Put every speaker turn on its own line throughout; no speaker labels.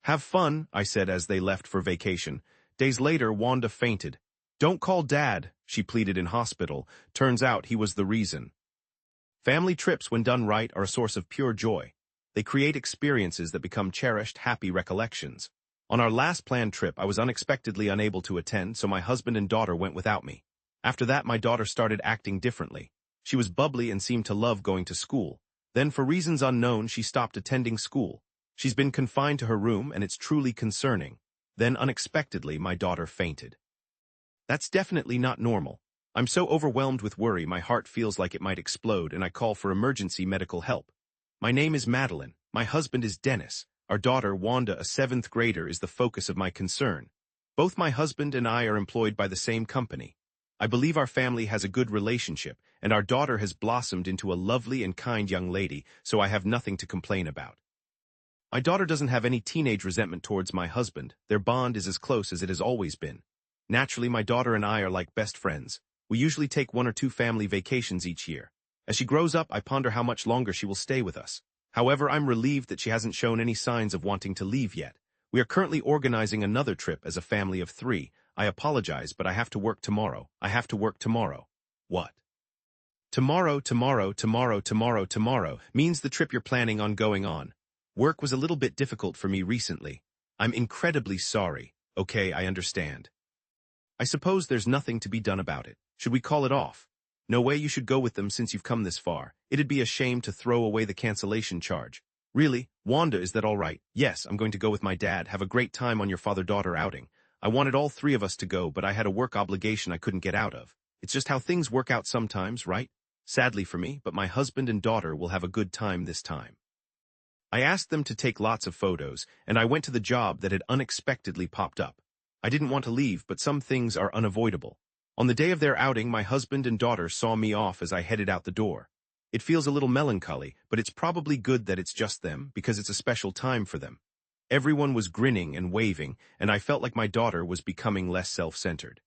Have fun, I said as they left for vacation. Days later, Wanda fainted. Don't call Dad, she pleaded in hospital. Turns out he was the reason. Family trips, when done right, are a source of pure joy. They create experiences that become cherished, happy recollections. On our last planned trip, I was unexpectedly unable to attend, so my husband and daughter went without me. After that, my daughter started acting differently. She was bubbly and seemed to love going to school. Then, for reasons unknown, she stopped attending school. She's been confined to her room, and it's truly concerning. Then, unexpectedly, my daughter fainted. That's definitely not normal. I'm so overwhelmed with worry, my heart feels like it might explode, and I call for emergency medical help. My name is Madeline. My husband is Dennis. Our daughter, Wanda, a 7th grader, is the focus of my concern. Both my husband and I are employed by the same company. I believe our family has a good relationship, and our daughter has blossomed into a lovely and kind young lady, so I have nothing to complain about. My daughter doesn't have any teenage resentment towards my husband. Their bond is as close as it has always been. Naturally, my daughter and I are like best friends. We usually take 1 or 2 family vacations each year. As she grows up, I ponder how much longer she will stay with us. However, I'm relieved that she hasn't shown any signs of wanting to leave yet. We are currently organizing another trip as a family of 3. I apologize, but I have to work tomorrow. I have to work tomorrow. What? Tomorrow means the trip you're planning on going on. Work was a little bit difficult for me recently. I'm incredibly sorry. Okay, I understand. I suppose there's nothing to be done about it. Should we call it off? No way you should go with them since you've come this far. It'd be a shame to throw away the cancellation charge. Really? Wanda, is that all right? Yes, I'm going to go with my dad. Have a great time on your father-daughter outing. I wanted all 3 of us to go, but I had a work obligation I couldn't get out of. It's just how things work out sometimes, right? Sadly for me, but my husband and daughter will have a good time this time. I asked them to take lots of photos, and I went to the job that had unexpectedly popped up. I didn't want to leave, but some things are unavoidable. On the day of their outing, my husband and daughter saw me off as I headed out the door. It feels a little melancholy, but it's probably good that it's just them, because it's a special time for them. Everyone was grinning and waving, and I felt like my daughter was becoming less self-centered.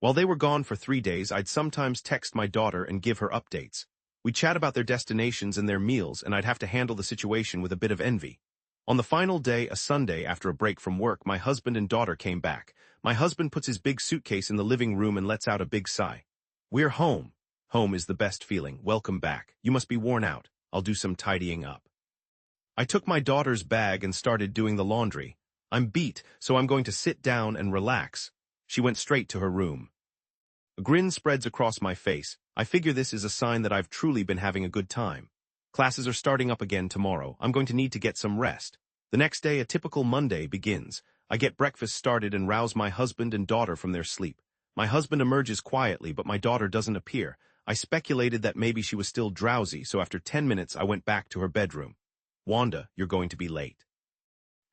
While they were gone for 3 days, I'd sometimes text my daughter and give her updates. We'd chat about their destinations and their meals, and I'd have to handle the situation with a bit of envy. On the final day, a Sunday, after a break from work, my husband and daughter came back. My husband puts his big suitcase in the living room and lets out a big sigh. We're home. Home is the best feeling. Welcome back. You must be worn out. I'll do some tidying up. I took my daughter's bag and started doing the laundry. I'm beat, so I'm going to sit down and relax. She went straight to her room. A grin spreads across my face. I figure this is a sign that I've truly been having a good time. Classes are starting up again tomorrow. I'm going to need to get some rest. The next day, a typical Monday begins. I get breakfast started and rouse my husband and daughter from their sleep. My husband emerges quietly, but my daughter doesn't appear. I speculated that maybe she was still drowsy, so after 10 minutes I went back to her bedroom. Wanda, you're going to be late.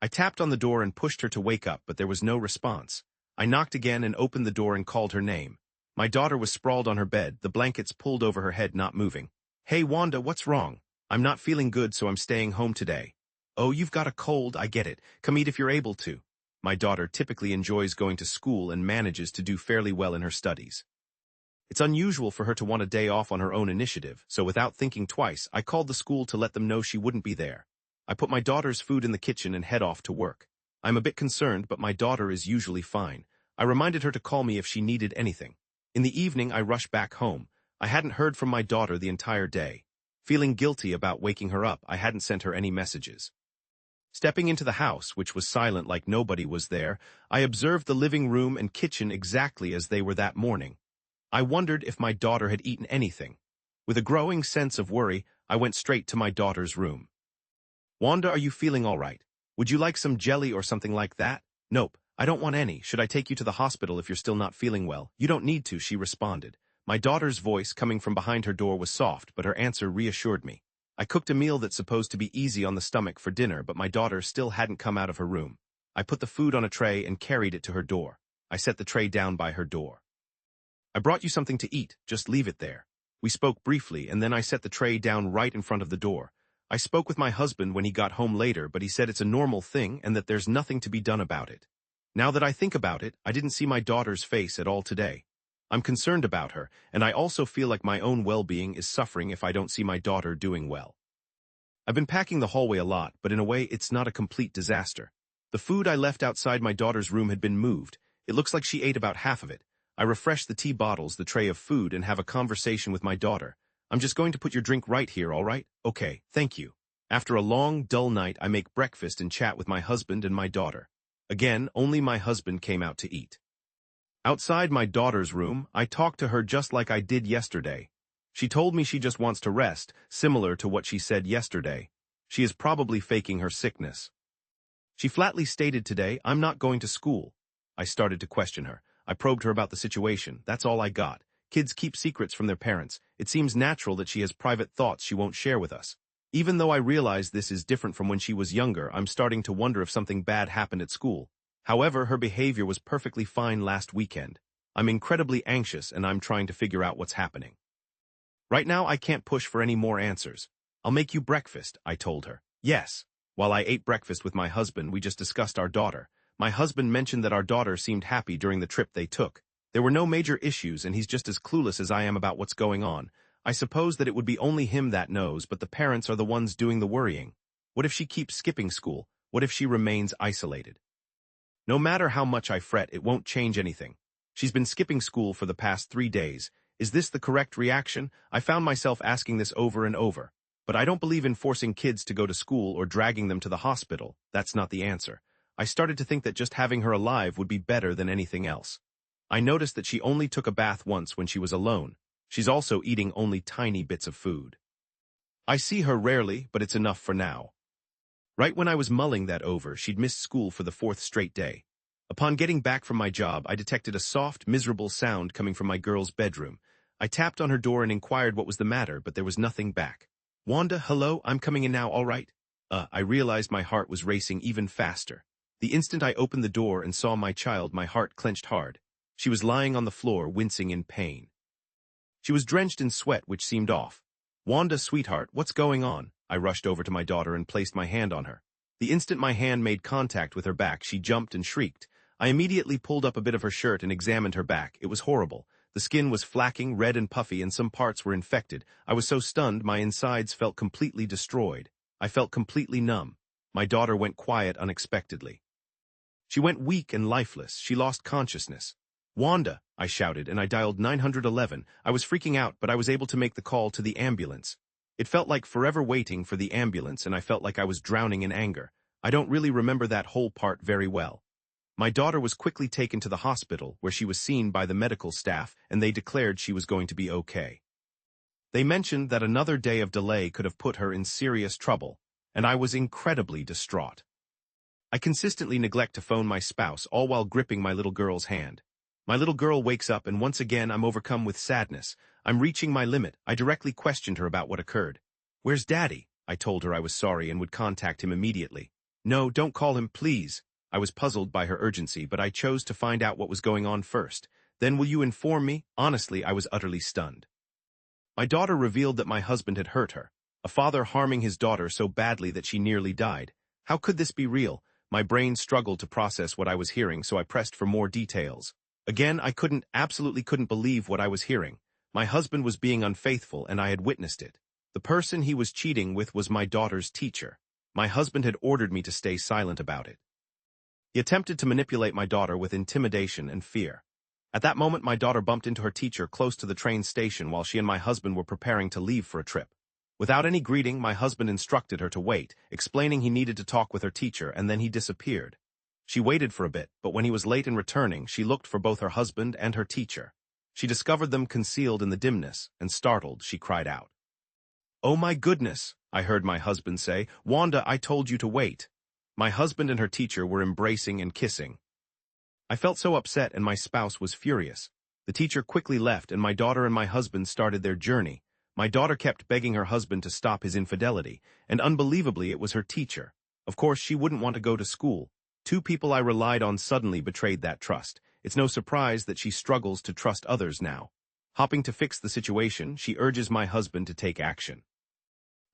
I tapped on the door and pushed her to wake up, but there was no response. I knocked again and opened the door and called her name. My daughter was sprawled on her bed, the blankets pulled over her head, not moving. Hey, Wanda, what's wrong? I'm not feeling good, so I'm staying home today. Oh, you've got a cold, I get it. Come eat if you're able to. My daughter typically enjoys going to school and manages to do fairly well in her studies. It's unusual for her to want a day off on her own initiative, so without thinking twice, I called the school to let them know she wouldn't be there. I put my daughter's food in the kitchen and head off to work. I'm a bit concerned, but my daughter is usually fine. I reminded her to call me if she needed anything. In the evening, I rushed back home. I hadn't heard from my daughter the entire day. Feeling guilty about waking her up, I hadn't sent her any messages. Stepping into the house, which was silent like nobody was there, I observed the living room and kitchen exactly as they were that morning. I wondered if my daughter had eaten anything. With a growing sense of worry, I went straight to my daughter's room. Wanda, are you feeling all right? Would you like some jelly or something like that? Nope, I don't want any. Should I take you to the hospital if you're still not feeling well? You don't need to, she responded. My daughter's voice coming from behind her door was soft, but her answer reassured me. I cooked a meal that's supposed to be easy on the stomach for dinner, but my daughter still hadn't come out of her room. I put the food on a tray and carried it to her door. I set the tray down by her door. I brought you something to eat, just leave it there. We spoke briefly, and then I set the tray down right in front of the door. I spoke with my husband when he got home later, but he said it's a normal thing and that there's nothing to be done about it. Now that I think about it, I didn't see my daughter's face at all today. I'm concerned about her, and I also feel like my own well-being is suffering if I don't see my daughter doing well. I've been packing the hallway a lot, but in a way it's not a complete disaster. The food I left outside my daughter's room had been moved. It looks like she ate about half of it. I refresh the tea bottles, the tray of food, and have a conversation with my daughter. I'm just going to put your drink right here, all right? Okay, thank you. After a long, dull night, I make breakfast and chat with my husband and my daughter. Again, only my husband came out to eat. Outside my daughter's room, I talked to her just like I did yesterday. She told me she just wants to rest, similar to what she said yesterday. She is probably faking her sickness. She flatly stated today, "I'm not going to school." I started to question her. I probed her about the situation. That's all I got. Kids keep secrets from their parents. It seems natural that she has private thoughts she won't share with us. Even though I realize this is different from when she was younger, I'm starting to wonder if something bad happened at school. However, her behavior was perfectly fine last weekend. I'm incredibly anxious and I'm trying to figure out what's happening. Right now, I can't push for any more answers. "I'll make you breakfast," I told her. "Yes." While I ate breakfast with my husband, we just discussed our daughter. My husband mentioned that our daughter seemed happy during the trip they took. There were no major issues and he's just as clueless as I am about what's going on. I suppose that it would be only him that knows, but the parents are the ones doing the worrying. What if she keeps skipping school? What if she remains isolated? No matter how much I fret, it won't change anything. She's been skipping school for the past 3 days. Is this the correct reaction? I found myself asking this over and over. But I don't believe in forcing kids to go to school or dragging them to the hospital. That's not the answer. I started to think that just having her alive would be better than anything else. I noticed that she only took a bath once when she was alone. She's also eating only tiny bits of food. I see her rarely, but it's enough for now. Right when I was mulling that over, she'd missed school for the 4th straight day. Upon getting back from my job, I detected a soft, miserable sound coming from my girl's bedroom. I tapped on her door and inquired what was the matter, but there was nothing back. "Wanda, hello, I'm coming in now, all right?" I realized my heart was racing even faster. The instant I opened the door and saw my child, my heart clenched hard. She was lying on the floor, wincing in pain. She was drenched in sweat, which seemed off. "Wanda, sweetheart, what's going on?" I rushed over to my daughter and placed my hand on her. The instant my hand made contact with her back, she jumped and shrieked. I immediately pulled up a bit of her shirt and examined her back. It was horrible. The skin was flacking, red and puffy, and some parts were infected. I was so stunned, my insides felt completely destroyed. I felt completely numb. My daughter went quiet unexpectedly. She went weak and lifeless. She lost consciousness. "Wanda," I shouted, and I dialed 911. I was freaking out, but I was able to make the call to the ambulance. It felt like forever waiting for the ambulance, and I felt like I was drowning in anger. I don't really remember that whole part very well. My daughter was quickly taken to the hospital, where she was seen by the medical staff, and they declared she was going to be okay. They mentioned that another day of delay could have put her in serious trouble, and I was incredibly distraught. I consistently neglect to phone my spouse, all while gripping my little girl's hand. My little girl wakes up, and once again I'm overcome with sadness. I'm reaching my limit. I directly questioned her about what occurred. "Where's Daddy?" I told her I was sorry and would contact him immediately. "No, don't call him, please." I was puzzled by her urgency, but I chose to find out what was going on first. "Then will you inform me?" Honestly, I was utterly stunned. My daughter revealed that my husband had hurt her, a father harming his daughter so badly that she nearly died. How could this be real? My brain struggled to process what I was hearing, so I pressed for more details. Again, I absolutely couldn't believe what I was hearing. My husband was being unfaithful, and I had witnessed it. The person he was cheating with was my daughter's teacher. My husband had ordered me to stay silent about it. He attempted to manipulate my daughter with intimidation and fear. At that moment, my daughter bumped into her teacher close to the train station while she and my husband were preparing to leave for a trip. Without any greeting, my husband instructed her to wait, explaining he needed to talk with her teacher, and then he disappeared. She waited for a bit, but when he was late in returning, she looked for both her husband and her teacher. She discovered them concealed in the dimness, and startled, she cried out. "Oh my goodness," I heard my husband say. "Wanda, I told you to wait." My husband and her teacher were embracing and kissing. I felt so upset, and my spouse was furious. The teacher quickly left, and my daughter and my husband started their journey. My daughter kept begging her husband to stop his infidelity, and unbelievably it was her teacher. Of course, she wouldn't want to go to school. 2 people I relied on suddenly betrayed that trust. It's no surprise that she struggles to trust others now. Hopping to fix the situation, she urges my husband to take action.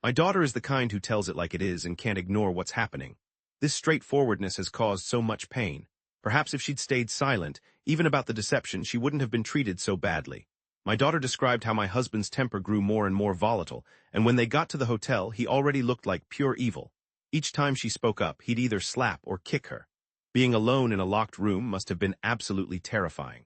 My daughter is the kind who tells it like it is and can't ignore what's happening. This straightforwardness has caused so much pain. Perhaps if she'd stayed silent, even about the deception, she wouldn't have been treated so badly. My daughter described how my husband's temper grew more and more volatile, and when they got to the hotel, he already looked like pure evil. Each time she spoke up, he'd either slap or kick her. Being alone in a locked room must have been absolutely terrifying.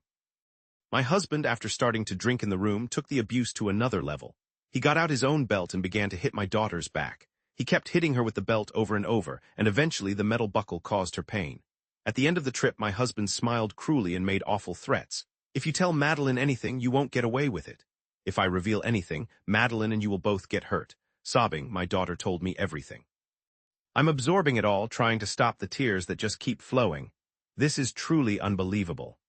My husband, after starting to drink in the room, took the abuse to another level. He got out his own belt and began to hit my daughter's back. He kept hitting her with the belt over and over, and eventually the metal buckle caused her pain. At the end of the trip, my husband smiled cruelly and made awful threats. "If you tell Madeline anything, you won't get away with it. If I reveal anything, Madeline and you will both get hurt." Sobbing, my daughter told me everything. I'm absorbing it all, trying to stop the tears that just keep flowing. This is truly unbelievable.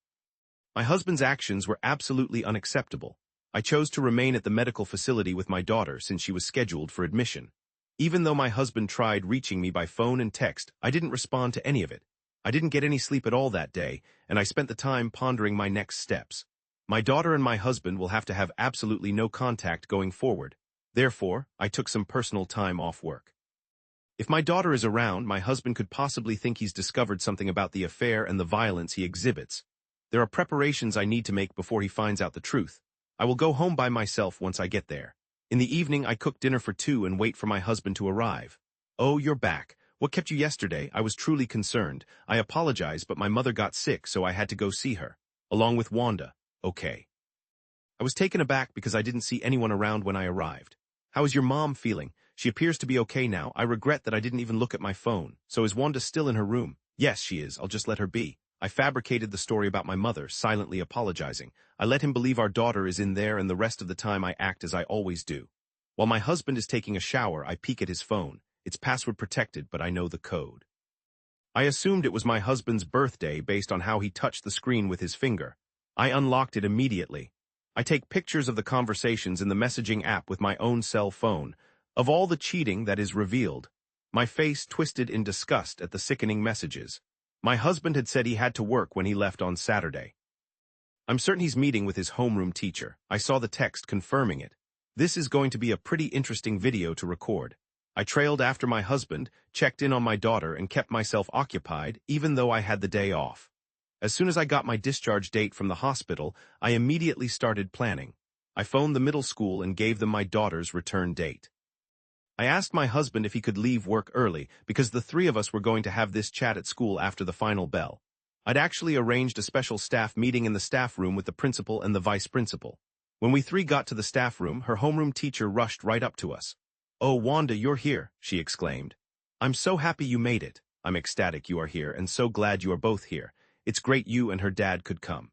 My husband's actions were absolutely unacceptable. I chose to remain at the medical facility with my daughter since she was scheduled for admission. Even though my husband tried reaching me by phone and text, I didn't respond to any of it. I didn't get any sleep at all that day, and I spent the time pondering my next steps. My daughter and my husband will have to have absolutely no contact going forward. Therefore, I took some personal time off work. If my daughter is around, my husband could possibly think he's discovered something about the affair and the violence he exhibits. There are preparations I need to make before he finds out the truth. I will go home by myself once I get there. In the evening, I cook dinner for two and wait for my husband to arrive. "Oh, you're back. What kept you yesterday?" I was truly concerned. "I apologize, but my mother got sick, so I had to go see her. Along with Wanda." "Okay." I was taken aback because I didn't see anyone around when I arrived. "How is your mom feeling?" "She appears to be okay now. I regret that I didn't even look at my phone." "So is Wanda still in her room?" "Yes, she is. I'll just let her be." I fabricated the story about my mother, silently apologizing. I let him believe our daughter is in there, and the rest of the time I act as I always do. While my husband is taking a shower, I peek at his phone. It's password protected, but I know the code. I assumed it was my husband's birthday based on how he touched the screen with his finger. I unlocked it immediately. I take pictures of the conversations in the messaging app with my own cell phone. Of all the cheating that is revealed, my face twisted in disgust at the sickening messages. My husband had said he had to work when he left on Saturday. I'm certain he's meeting with his homeroom teacher. I saw the text confirming it. This is going to be a pretty interesting video to record. I trailed after my husband, checked in on my daughter, and kept myself occupied, even though I had the day off. As soon as I got my discharge date from the hospital, I immediately started planning. I phoned the middle school and gave them my daughter's return date. I asked my husband if he could leave work early because the three of us were going to have this chat at school after the final bell. I'd actually arranged a special staff meeting in the staff room with the principal and the vice principal. When we three got to the staff room, her homeroom teacher rushed right up to us. "Oh, Wanda, you're here," she exclaimed. "I'm so happy you made it." "I'm ecstatic you are here and so glad you are both here. It's great you and her dad could come."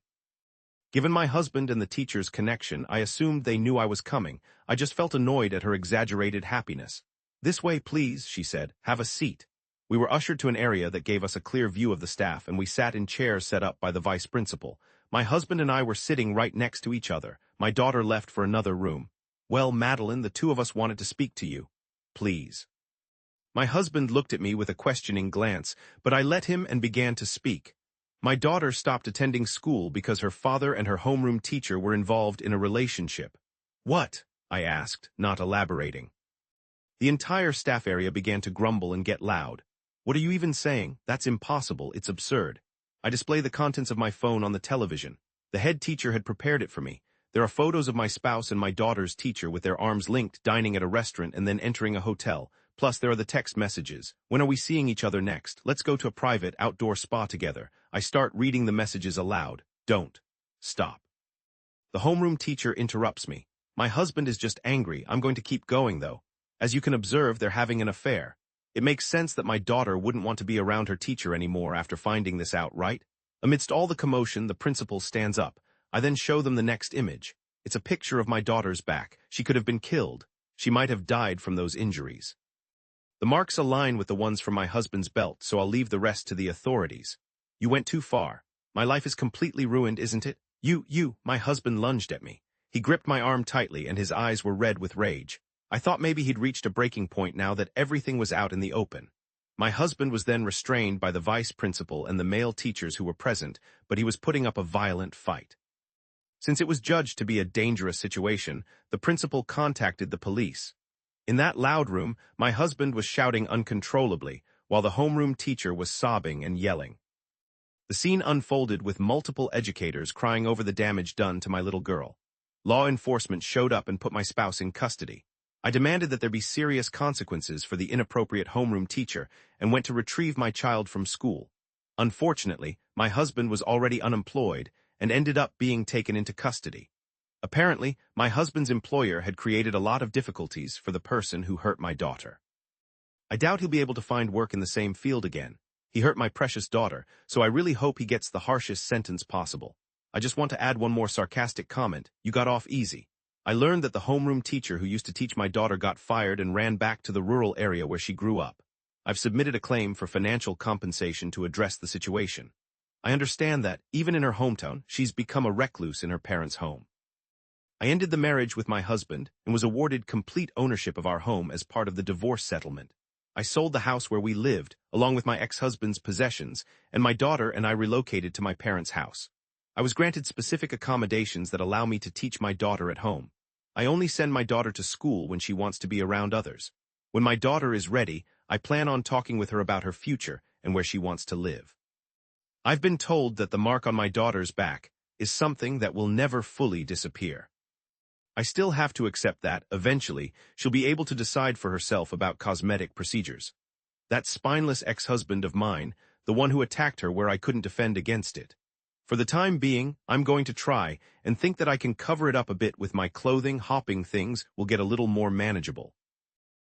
Given my husband and the teacher's connection, I assumed they knew I was coming. I just felt annoyed at her exaggerated happiness. "This way, please," she said. "Have a seat." We were ushered to an area that gave us a clear view of the staff, and we sat in chairs set up by the vice principal. My husband and I were sitting right next to each other. My daughter left for another room. "Well, Madeline, the two of us wanted to speak to you." "Please." My husband looked at me with a questioning glance, but I let him and began to speak. My daughter stopped attending school because her father and her homeroom teacher were involved in a relationship. "What?" I asked, not elaborating. The entire staff area began to grumble and get loud. "What are you even saying? That's impossible. It's absurd." I display the contents of my phone on the television. The head teacher had prepared it for me. There are photos of my spouse and my daughter's teacher with their arms linked, dining at a restaurant and then entering a hotel. Plus, there are the text messages. "When are we seeing each other next? Let's go to a private outdoor spa together." I start reading the messages aloud. "Don't. Stop." The homeroom teacher interrupts me. "My husband is just angry. I'm going to keep going, though. As you can observe, they're having an affair. It makes sense that my daughter wouldn't want to be around her teacher anymore after finding this out, right?" Amidst all the commotion, the principal stands up. I then show them the next image. It's a picture of my daughter's back. She could have been killed. She might have died from those injuries. The marks align with the ones from my husband's belt, so I'll leave the rest to the authorities. "You went too far. My life is completely ruined, isn't it?" You, my husband lunged at me. He gripped my arm tightly and his eyes were red with rage. I thought maybe he'd reached a breaking point now that everything was out in the open. My husband was then restrained by the vice principal and the male teachers who were present, but he was putting up a violent fight. Since it was judged to be a dangerous situation, the principal contacted the police. In that loud room, my husband was shouting uncontrollably, while the homeroom teacher was sobbing and yelling. The scene unfolded with multiple educators crying over the damage done to my little girl. Law enforcement showed up and put my spouse in custody. I demanded that there be serious consequences for the inappropriate homeroom teacher and went to retrieve my child from school. Unfortunately, my husband was already unemployed and ended up being taken into custody. Apparently, my husband's employer had created a lot of difficulties for the person who hurt my daughter. I doubt he'll be able to find work in the same field again. He hurt my precious daughter, so I really hope he gets the harshest sentence possible. I just want to add one more sarcastic comment. You got off easy. I learned that the homeroom teacher who used to teach my daughter got fired and ran back to the rural area where she grew up. I've submitted a claim for financial compensation to address the situation. I understand that, even in her hometown, she's become a recluse in her parents' home. I ended the marriage with my husband and was awarded complete ownership of our home as part of the divorce settlement. I sold the house where we lived, along with my ex-husband's possessions, and my daughter and I relocated to my parents' house. I was granted specific accommodations that allow me to teach my daughter at home. I only send my daughter to school when she wants to be around others. When my daughter is ready, I plan on talking with her about her future and where she wants to live. I've been told that the mark on my daughter's back is something that will never fully disappear. I still have to accept that, eventually, she'll be able to decide for herself about cosmetic procedures. That spineless ex-husband of mine, the one who attacked her where I couldn't defend against it. For the time being, I'm going to try and think that I can cover it up a bit with my clothing. Hopping things will get a little more manageable.